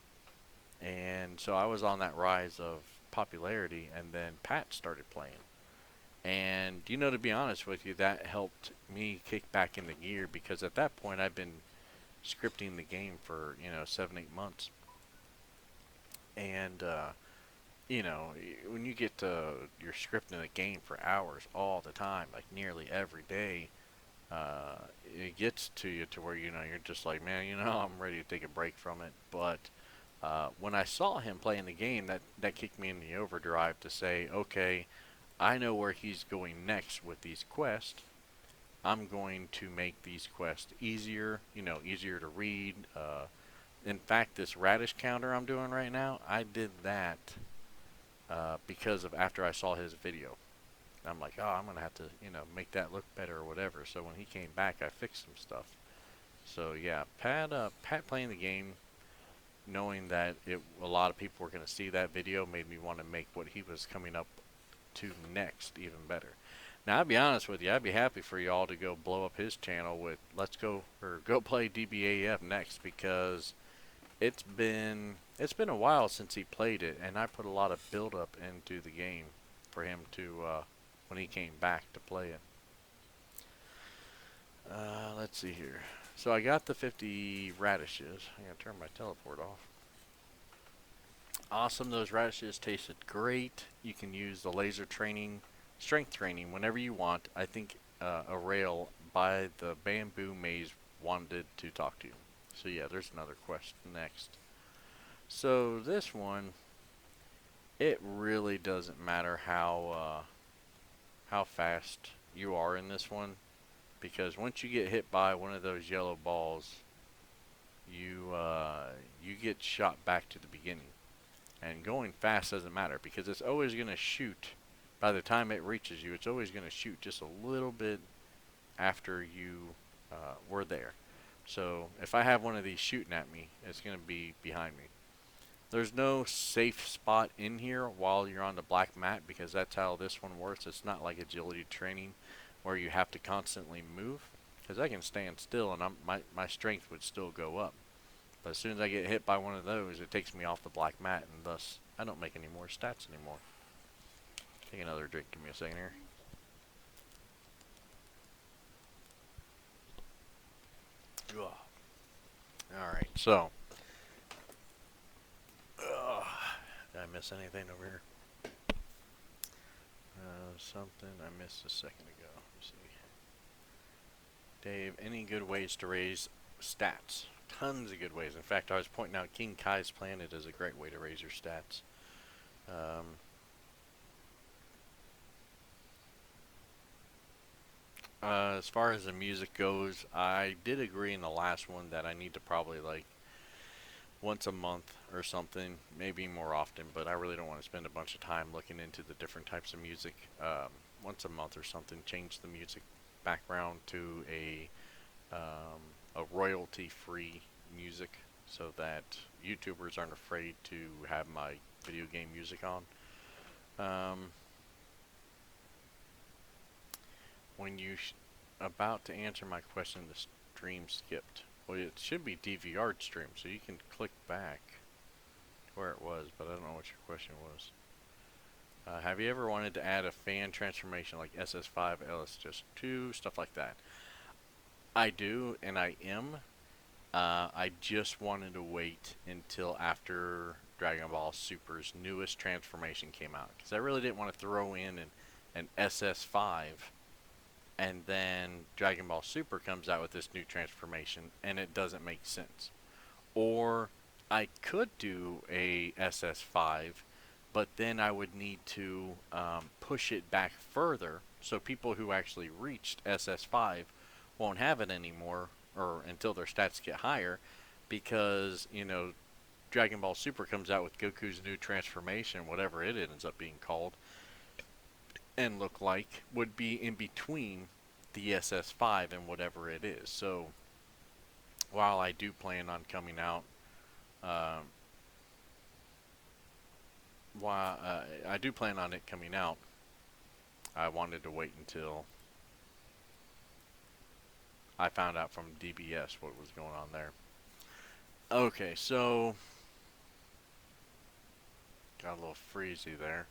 [SPEAKER 1] And so I was on that rise of popularity, and then Pat started playing, And to be honest with you, that helped me kick back into gear because at that point I've been scripting the game for 7 8 months, and when you get to you're scripting a game for hours all the time, like nearly every day, it gets to you to where you're just like, man, I'm ready to take a break from it. But when I saw him playing the game, that kicked me in the overdrive to say, okay, I know where he's going next with these quests. I'm going to make these quests easier, easier to read. In fact, this radish counter I'm doing right now, I did that because of after I saw his video. I'm like, oh, I'm gonna have to, make that look better or whatever. So when he came back, I fixed some stuff. So yeah, Pat playing the game, knowing that a lot of people were gonna see that video, made me want to make what he was coming up to next even better. Now, I'll be honest with you, I'd be happy for y'all to go blow up his channel with let's go or go play DBAF next because it's been a while since he played it, and I put a lot of build up into the game for him to when he came back to play it. Let's see here. So I got the 50 radishes. I gotta turn my teleport off. Awesome, those radishes tasted great. You can use the laser training, strength training whenever you want. I think a rail by the bamboo maze wanted to talk to you. So yeah, there's another quest next. So this one, it really doesn't matter how fast you are in this one, because once you get hit by one of those yellow balls, you get shot back to the beginning. And going fast doesn't matter because it's always going to shoot. By the time it reaches you, it's always going to shoot just a little bit after you were there. So if I have one of these shooting at me, it's going to be behind me. There's no safe spot in here while you're on the black mat because that's how this one works. It's not like agility training where you have to constantly move, because I can stand still and my strength would still go up. But as soon as I get hit by one of those, it takes me off the black mat, and thus I don't make any more stats anymore. Take another drink. Give me a second here. Alright, so. Did I miss anything over here? Something I missed a second ago. Let's see. Dave, any good ways to raise stats? Tons of good ways. In fact, I was pointing out King Kai's Planet is a great way to raise your stats. Um, as far as the music goes, I did agree in the last one that I need to probably like once a month or something, maybe more often, but I really don't want to spend a bunch of time looking into the different types of music. Once a month or something, change the music background to a royalty-free music so that YouTubers aren't afraid to have my video game music on. Um, when you about to answer my question, the stream skipped. Well, it should be DVR stream, so you can click back to where it was, but I don't know what your question was. Have you ever wanted to add a fan transformation like SS5, LS2, stuff like that? I do, and I am. I just wanted to wait until after Dragon Ball Super's newest transformation came out, because I really didn't want to throw in an SS5 and then Dragon Ball Super comes out with this new transformation and it doesn't make sense. Or I could do a SS5, but then I would need to push it back further so people who actually reached SS5 won't have it anymore or until their stats get higher, because Dragon Ball Super comes out with Goku's new transformation, whatever it ends up being called, and look like would be in between the SS5 and whatever it is. So while I do plan on coming out, um, while I do plan on it coming out, I wanted to wait until I found out from DBS what was going on there. Okay, so got a little freezy there.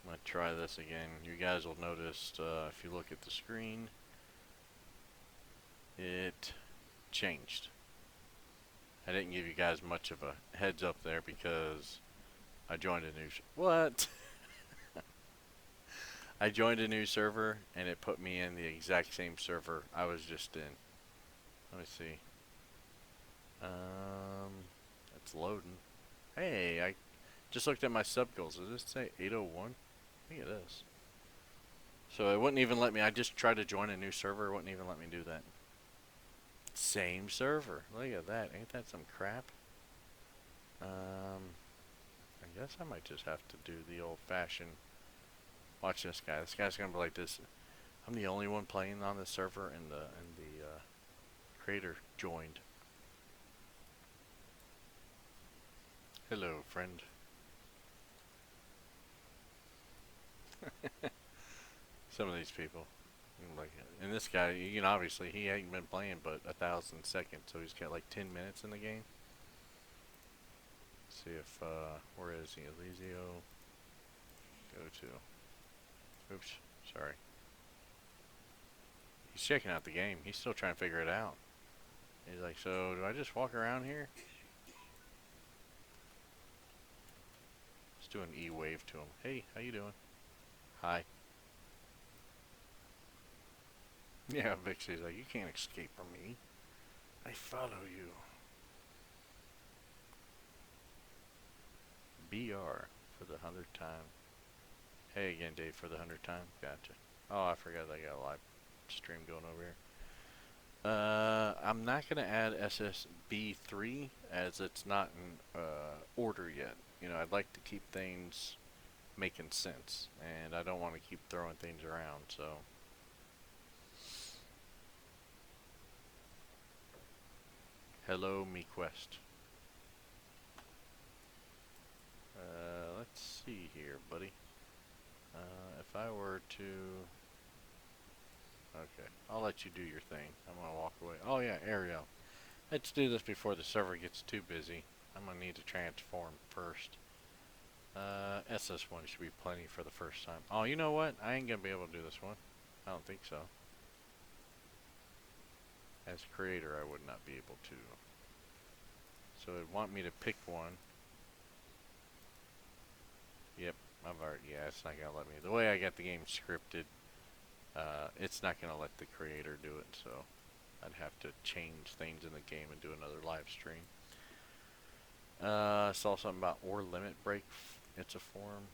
[SPEAKER 1] I'm gonna try this again. You guys will notice if you look at the screen, it changed. I didn't give you guys much of a heads up there because I joined a new. What? I joined a new server and it put me in the exact same server I was just in. Let me see. It's loading. Hey, I just looked at my sub goals. Does this say 801? I think it is. So it wouldn't even let me. I just tried to join a new server. It wouldn't even let me do that. Same server. Look at that. Ain't that some crap? I guess I might just have to do the old-fashioned. Watch this guy. This guy's gonna be like this. I'm the only one playing on this server, and the creator joined. Hello, friend. Some of these people, like, and this guy, obviously he ain't been playing but 1,000 seconds, so he's got like 10 minutes in the game. See if where is he? Elizio. Go to. Oops, sorry. He's checking out the game. He's still trying to figure it out. He's like, so do I just walk around here? Let's do an E-wave to him. Hey, how you doing? Hi. Yeah, Vixie's like, you can't escape from me. I follow you. BR for the 100th time. Hey again, Dave, for the 100th time. Gotcha. Oh, I forgot I got a live stream going over here. I'm not going to add SSB3 as it's not in order yet. I'd like to keep things making sense, and I don't want to keep throwing things around, so. Hello, MeQuest. Let's see here, buddy. If I were to... Okay, I'll let you do your thing. I'm going to walk away. Oh yeah, Ariel. Let's do this before the server gets too busy. I'm going to need to transform first. SS1 should be plenty for the first time. Oh, you know what? I ain't going to be able to do this one. I don't think so. As creator, I would not be able to. So it'd want me to pick one. Yep, I've already, yeah, it's not going to let me. The way I got the game scripted, it's not going to let the creator do it, so I'd have to change things in the game and do another live stream. Saw something about or limit break. It's a form.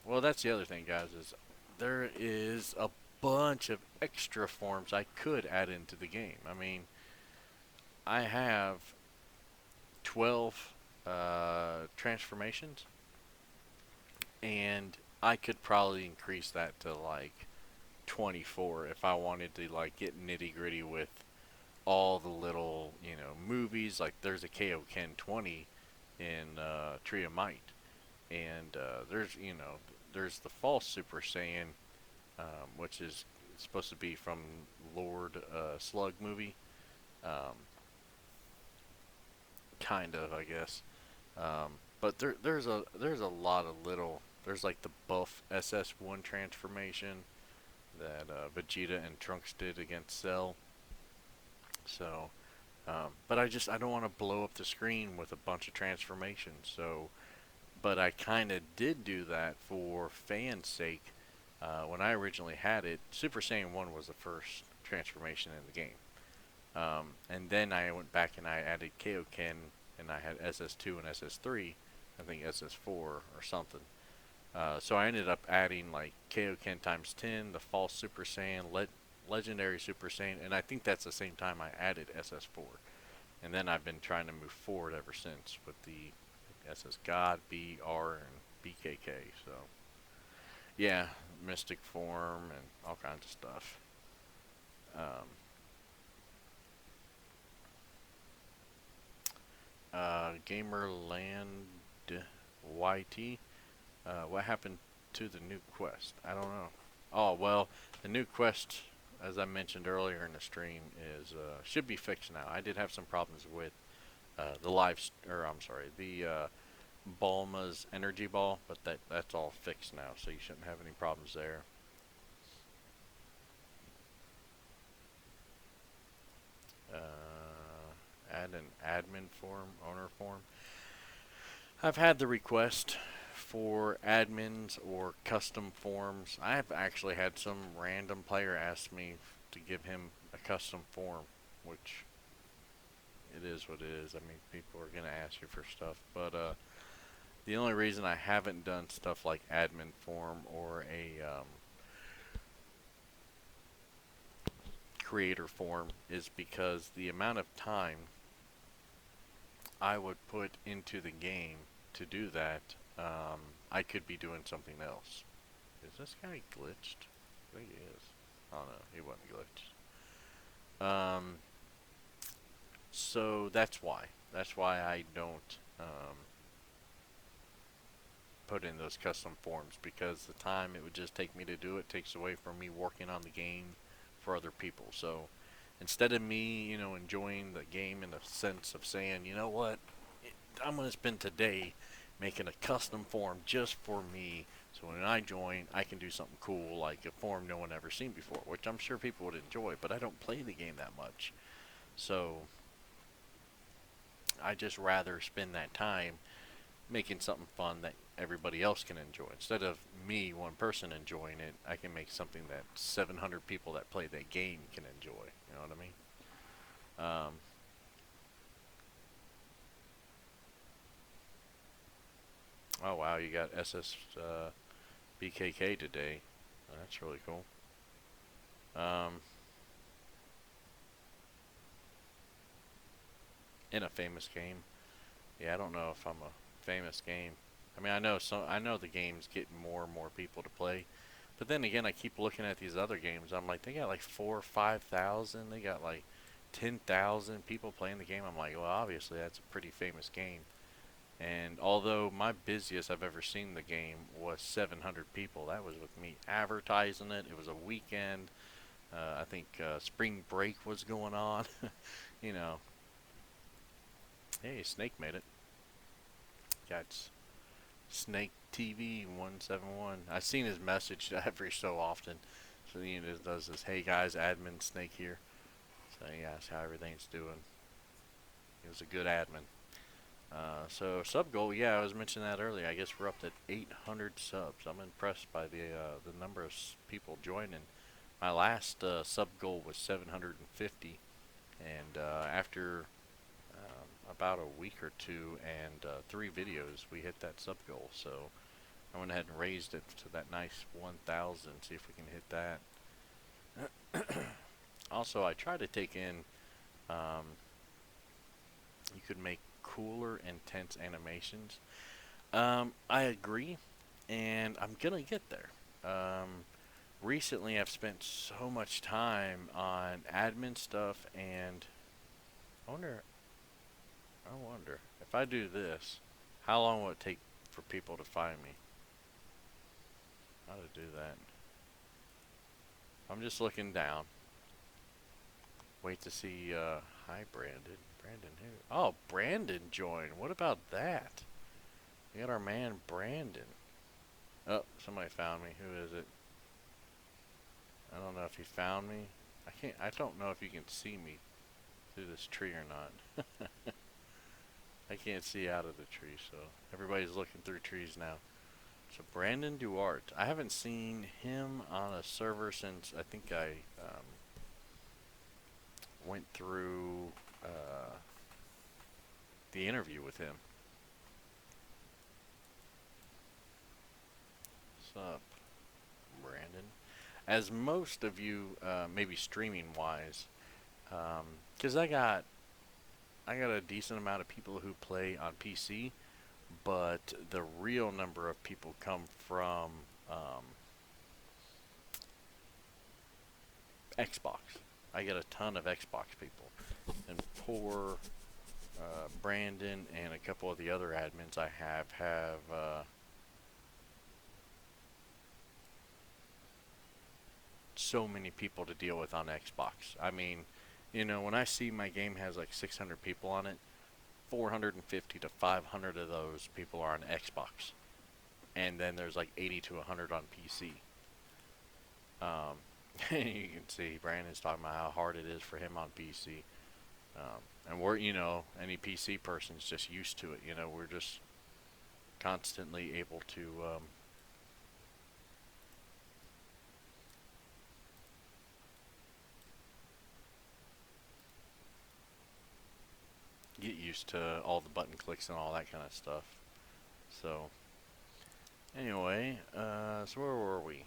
[SPEAKER 1] Well, that's the other thing, guys, is there is a bunch of extra forms I could add into the game. I mean, I have 12 transformations, and I could probably increase that to like 24 if I wanted to like get nitty gritty with all the little movies. Like there's a Kaioken 20 in Tree of Might, and there's the false Super Saiyan, which is supposed to be from Lord Slug movie, um, kind of, I guess. But there's a lot of little. There's like the buff SS1 transformation that Vegeta and Trunks did against Cell. So, but I don't want to blow up the screen with a bunch of transformations. So, but I kind of did do that for fans' sake. When I originally had it, Super Saiyan 1 was the first transformation in the game. And then I went back and I added Kaioken, and I had SS2 and SS3, I think SS4 or something. So I ended up adding like Kaioken times 10, the false Super Saiyan, legendary Super Saiyan, and I think that's the same time I added SS4. And then I've been trying to move forward ever since with the SS God, BR, and BKK. So yeah, Mystic Form and all kinds of stuff. Gamerland YT. What happened to the new quest? I don't know. Oh well, the new quest, as I mentioned earlier in the stream, is should be fixed now. I did have some problems with the live, or I'm sorry, the Bulma's energy ball, but that's all fixed now, so you shouldn't have any problems there. Add an admin form, owner form. I've had the request for admins or custom forms. I've actually had some random player ask me to give him a custom form, which it is what it is. I mean, people are gonna ask you for stuff, but the only reason I haven't done stuff like admin form or a creator form is because the amount of time I would put into the game to do that, I could be doing something else. Is this guy glitched? I think he is. Oh no, he wasn't glitched. So that's why. That's why I don't put in those custom forms because the time it would just take me to do it takes away from me working on the game for other people. So instead of me, enjoying the game in the sense of saying, you know what, I'm going to spend today making a custom form just for me. So when I join, I can do something cool like a form no one ever seen before, which I'm sure people would enjoy, but I don't play the game that much. So I just rather spend that time making something fun that everybody else can enjoy. Instead of me, one person, enjoying it, I can make something that 700 people that play that game can enjoy. You know what I mean? Oh wow, you got SS BKK today. That's really cool. Um, in a famous game. Yeah, I don't know if I'm a famous game. I mean, I know the game's getting more and more people to play. But then again, I keep looking at these other games. I'm like, they got like 4 or 5,000. They got like 10,000 people playing the game. I'm like, well, obviously that's a pretty famous game. And although my busiest I've ever seen the game was 700 people, that was with me advertising it. It was a weekend. I think spring break was going on. you know, hey, Snake made it. Got Snake TV 171. I've seen his message every so often. So he just does this, hey guys, admin Snake here. So he asks how everything's doing. He was a good admin. So sub goal, yeah, I was mentioning that earlier. I guess we're up to 800 subs. I'm impressed by the number of people joining. My last sub goal was 750, and after about a week or two and 3 videos, we hit that sub goal. So I went ahead and raised it to that nice 1,000. See if we can hit that. Also, I try to take in. You could make cooler, intense animations. I agree, and I'm gonna get there. Recently, I've spent so much time on admin stuff, and I wonder, I wonder if I do this, how long will it take for people to find me? How to do that? I'm just looking down. Wait to see. Hi, Brandon. Brandon who? Oh, Brandon joined. What about that? We got our man Brandon. Oh, somebody found me. Who is it? I don't know if he found me. I can't. I don't know if you can see me through this tree or not. I can't see out of the tree, so everybody's looking through trees now. So Brandon Duarte. I haven't seen him on a server since I think I went through the interview with him. What's up, Brandon? As most of you, maybe streaming wise, because I got a decent amount of people who play on PC, but the real number of people come from Xbox. I get a ton of Xbox people, and poor Brandon and a couple of the other admins I have so many people to deal with on Xbox. I mean, when I see my game has like 600 people on it, 450 to 500 of those people are on Xbox, and then there's like 80 to 100 on PC. Um, you can see Brandon's talking about how hard it is for him on PC. And we're, any PC person's just used to it. We're just constantly able to get used to all the button clicks and all that kind of stuff. So, anyway, so where were we?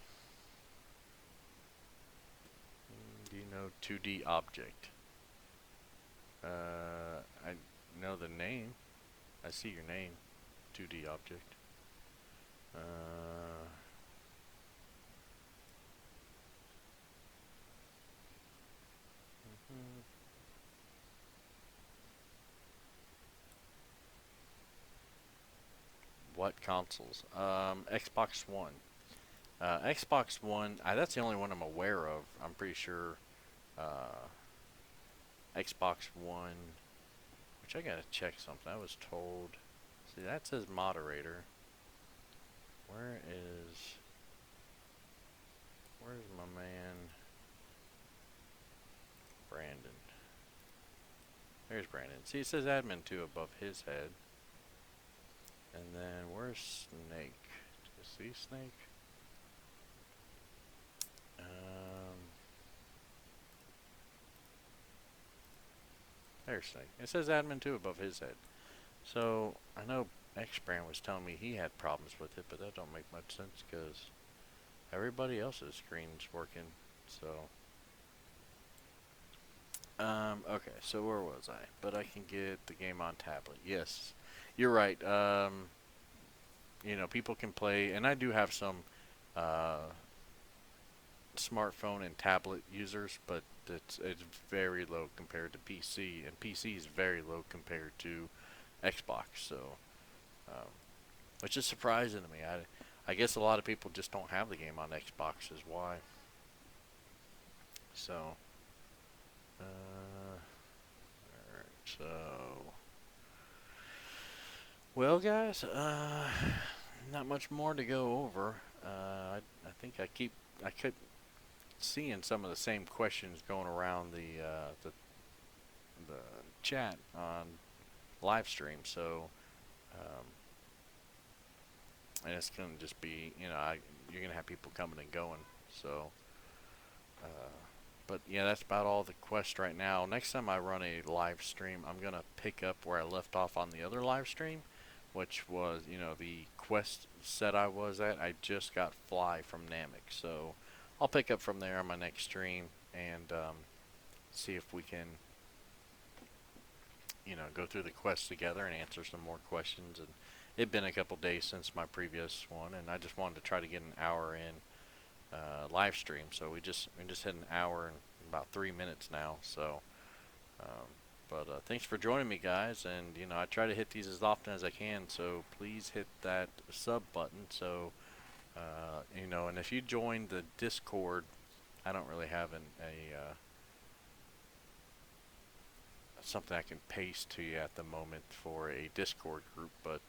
[SPEAKER 1] Do you know 2D object? I know the name. I see your name. 2D object. Mhm. What consoles? Xbox One. Xbox One. That's the only one I'm aware of. I'm pretty sure. Uh, Xbox One. Which I gotta check something. I was told. See, that says moderator. Where is? Where's my man? Brandon. There's Brandon. See, it says admin 2 above his head. And then where's Snake? Do you see Snake? There's Snake. It says admin 2 above his head. So I know X Brand was telling me he had problems with it, but that don't make much sense because everybody else's screen's working. So okay, so where was I? But I can get the game on tablet. Yes, you're right. People can play, and I do have some uh, smartphone and tablet users, but it's very low compared to PC, and PC is very low compared to Xbox. So, um, which is surprising to me. I guess a lot of people just don't have the game on Xbox, is why. So, alright, so well, guys, not much more to go over. I think I kept seeing some of the same questions going around the chat on live stream. So, um, and it's gonna just be, you're gonna have people coming and going. So, uh, but yeah, that's about all the quest right now. Next time I run a live stream, I'm gonna pick up where I left off on the other live stream, which was, the quest set I was at. I just got Fly from Namek, so I'll pick up from there on my next stream and see if we can, go through the quest together and answer some more questions. And it'd been a couple days since my previous one, and I just wanted to try to get an hour in live stream. So we just hit an hour and about 3 minutes now. So, um, but thanks for joining me, guys. And I try to hit these as often as I can. So please hit that sub button. So and if you join the Discord, I don't really have a something I can paste to you at the moment for a Discord group, but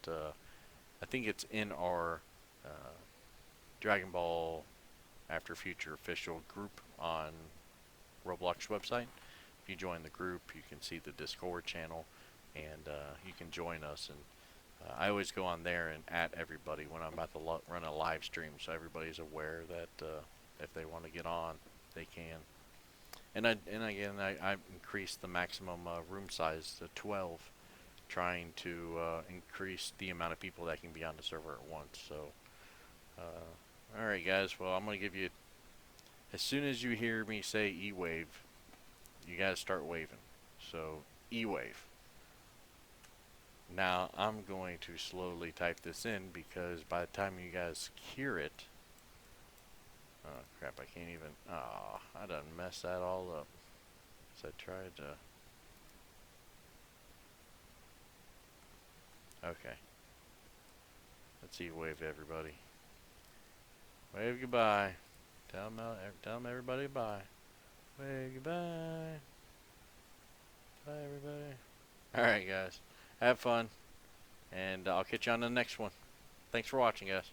[SPEAKER 1] I think it's in our uh, Dragon Ball After Future official group on Roblox website. If you join the group, you can see the Discord channel, and you can join us. And I always go on there and at everybody when I'm about to run a live stream, so everybody's aware that if they want to get on, they can. And I increased the maximum room size to 12, trying to increase the amount of people that can be on the server at once. So, all right, guys. Well, I'm gonna give you, as soon as you hear me say E-wave, you gotta start waving. So E-wave. Now I'm going to slowly type this in because by the time you guys hear it, oh crap, I can't even, oh, I done messed that all up. So I tried to, okay. Let's see, wave to everybody. Wave goodbye. Tell them everybody bye. Wave goodbye. Bye everybody. Alright guys. Have fun, and I'll catch you on the next one. Thanks for watching, guys.